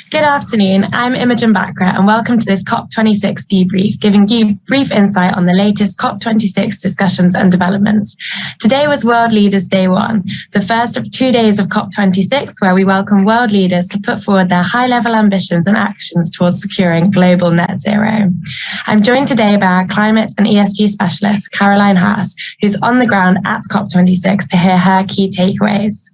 Good afternoon, I'm Imogen Bakra and welcome to this COP26 debrief, giving you brief insight on the latest COP26 discussions and developments. Today was World Leaders Day 1, the first of 2 days of COP26, where we welcome world leaders to put forward their high-level ambitions and actions towards securing global net zero. I'm joined today by our climate and ESG specialist, Caroline Haas, who's on the ground at COP26 to hear her key takeaways.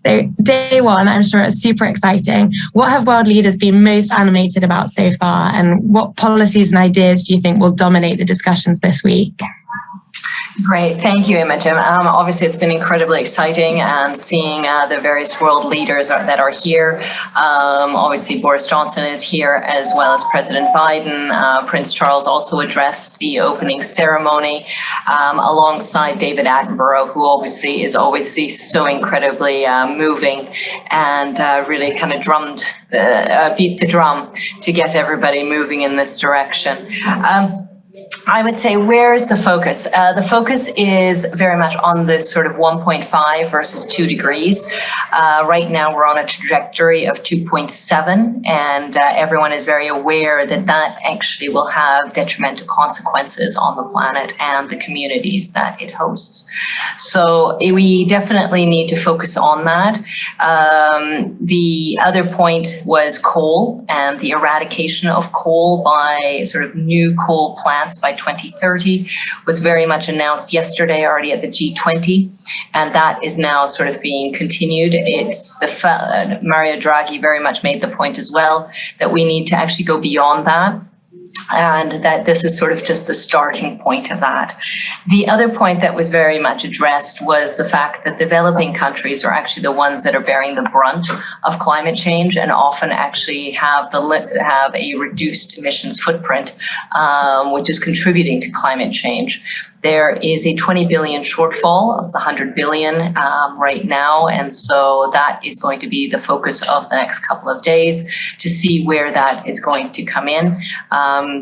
So day one, I'm sure it's super exciting. What have world leaders been most animated about so far, and what policies and ideas do you think will dominate the discussions this week? Great, thank you, Imogen. Obviously, it's been incredibly exciting and seeing the various world leaders that are here. Obviously, Boris Johnson is here, as well as President Biden. Prince Charles also addressed the opening ceremony alongside David Attenborough, who obviously is always so incredibly moving and really kind of beat the drum to get everybody moving in this direction. I would say, where is the focus? The focus is very much on this sort of 1.5 versus 2 degrees. Right now, we're on a trajectory of 2.7, and everyone is very aware that that actually will have detrimental consequences on the planet and the communities that it hosts. So we definitely need to focus on that. The other point was coal and the eradication of coal by sort of new coal plants by 2030 was very much announced yesterday already at the G20, and that is now sort of being continued. Mario Draghi very much made the point as well that we need to actually go beyond that, and that this is sort of just the starting point of that. The other point that was very much addressed was the fact that developing countries are actually the ones that are bearing the brunt of climate change and often actually have a reduced emissions footprint, which is contributing to climate change. There is a 20 billion shortfall of the 100 billion right now, and so that is going to be the focus of the next couple of days to see where that is going to come in.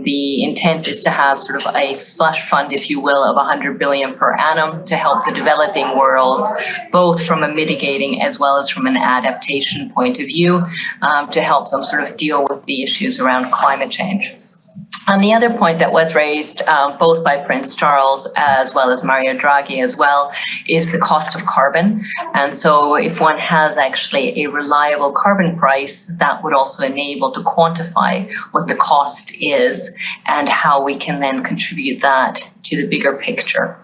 The intent is to have sort of a slush fund, if you will, of 100 billion per annum to help the developing world, both from a mitigating as well as from an adaptation point of view, to help them sort of deal with the issues around climate change. And the other point that was raised both by Prince Charles as well as Mario Draghi as well is the cost of carbon. And so if one has actually a reliable carbon price, that would also enable to quantify what the cost is and how we can then contribute that to the bigger picture.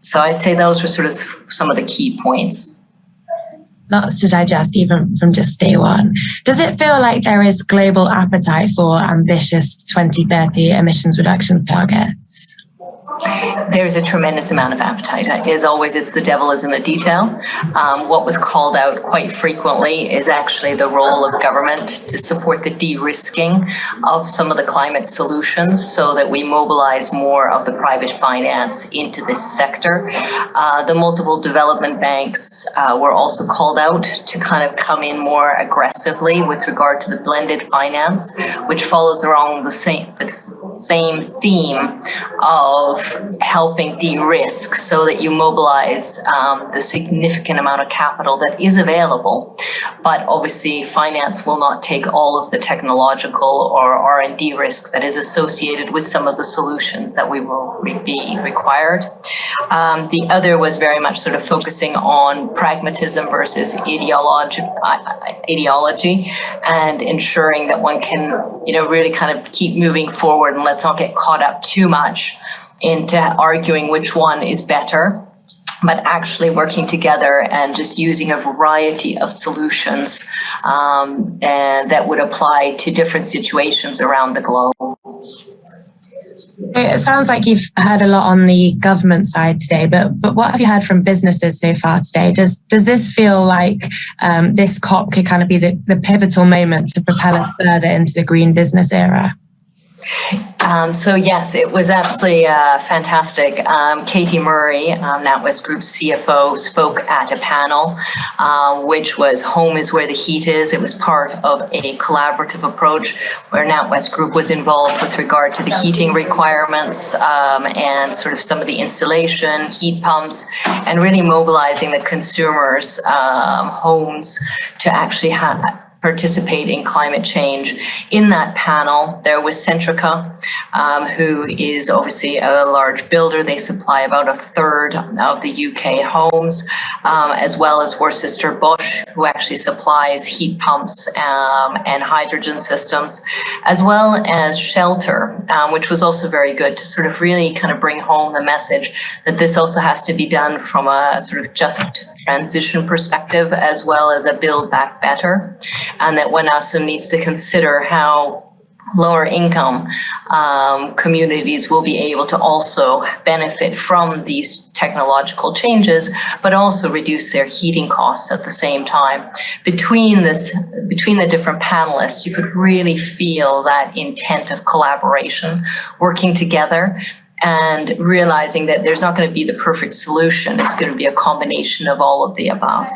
So I'd say those were sort of some of the key points. Lots to digest even from just day one. Does it feel like there is global appetite for ambitious 2030 emissions reductions targets? There's a tremendous amount of appetite. As always, it's the devil is in the detail. What was called out quite frequently is actually the role of government to support the de-risking of some of the climate solutions so that we mobilize more of the private finance into this sector. The multiple development banks were also called out to kind of come in more aggressively with regard to the blended finance, which follows around the same theme of helping de-risk so that you mobilize the significant amount of capital that is available. But obviously, finance will not take all of the technological or R&D risk that is associated with some of the solutions that we will be required. The other was very much sort of focusing on pragmatism versus ideology and ensuring that one can, really kind of keep moving forward, and let's not get caught up too much into arguing which one is better, but actually working together and just using a variety of solutions and that would apply to different situations around the globe. It sounds like you've heard a lot on the government side today, but what have you heard from businesses so far today? Does this feel like this COP could kind of be the pivotal moment to propel us further into the green business era? So yes, it was absolutely fantastic. Katie Murray, NatWest Group's CFO, spoke at a panel, which was Home is Where the Heat Is. It was part of a collaborative approach where NatWest Group was involved with regard to the heating requirements and sort of some of the installation, heat pumps, and really mobilizing the consumers' homes to actually participate in climate change. In that panel, there was Centrica, who is obviously a large builder. They supply about a third of the UK homes, as well as Worcester-Bush, who actually supplies heat pumps and hydrogen systems, as well as Shelter, which was also very good to sort of really kind of bring home the message that this also has to be done from a sort of just transition perspective, as well as a build back better. And that one also needs to consider how lower income communities will be able to also benefit from these technological changes, but also reduce their heating costs at the same time. Between the different panelists, you could really feel that intent of collaboration, working together, and realizing that there's not going to be the perfect solution. It's going to be a combination of all of the above.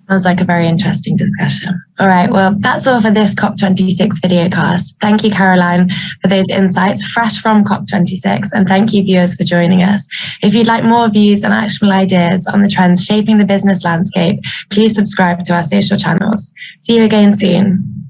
Sounds like a very interesting discussion. All right, well, that's all for this COP26 videocast. Thank you, Caroline, for those insights fresh from COP26, and thank you, viewers, for joining us. If you'd like more views and actionable ideas on the trends shaping the business landscape, please subscribe to our social channels. See you again soon.